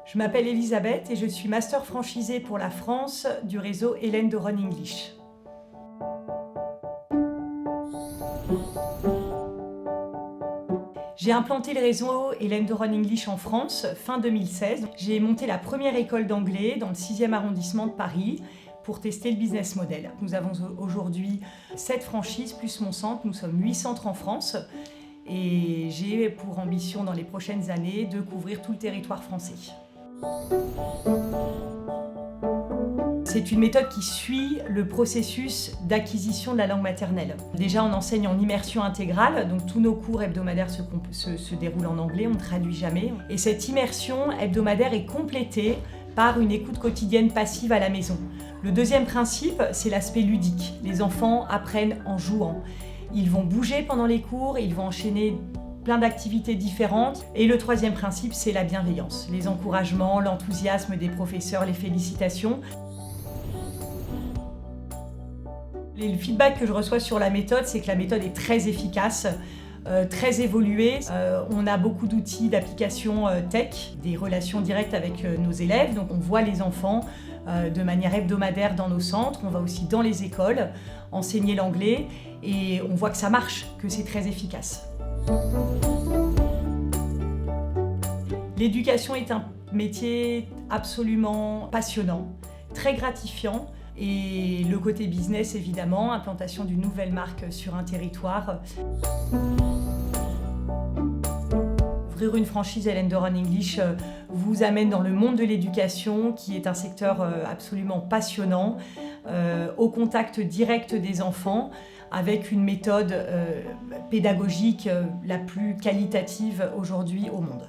Je m'appelle Elisabeth et je suis master franchisée pour la France du réseau Hélène Doron English. J'ai implanté le réseau Hélène Doron English en France fin 2016. J'ai monté la première école d'anglais dans le 6e arrondissement de Paris pour tester le business model. Nous avons aujourd'hui 7 franchises plus mon centre. Nous sommes 8 centres en France et j'ai pour ambition dans les prochaines années de couvrir tout le territoire français. C'est une méthode qui suit le processus d'acquisition de la langue maternelle. Déjà, on enseigne en immersion intégrale, donc tous nos cours hebdomadaires se déroulent en anglais, on ne traduit jamais. Et cette immersion hebdomadaire est complétée par une écoute quotidienne passive à la maison. Le deuxième principe, c'est l'aspect ludique. Les enfants apprennent en jouant. Ils vont bouger pendant les cours, ils vont enchaîner plein d'activités différentes. Et le troisième principe, c'est la bienveillance. Les encouragements, l'enthousiasme des professeurs, les félicitations. Le feedback que je reçois sur la méthode, c'est que la méthode est très efficace, très évoluée. On a beaucoup d'outils d'application tech, des relations directes avec nos élèves. Donc on voit les enfants de manière hebdomadaire dans nos centres. On va aussi dans les écoles enseigner l'anglais et on voit que ça marche, que c'est très efficace. L'éducation est un métier absolument passionnant, très gratifiant. Et le côté business, évidemment, implantation d'une nouvelle marque sur un territoire. Ouvrir une franchise Hélène Doron English vous amène dans le monde de l'éducation, qui est un secteur absolument passionnant, au contact direct des enfants, avec une méthode pédagogique la plus qualitative aujourd'hui au monde.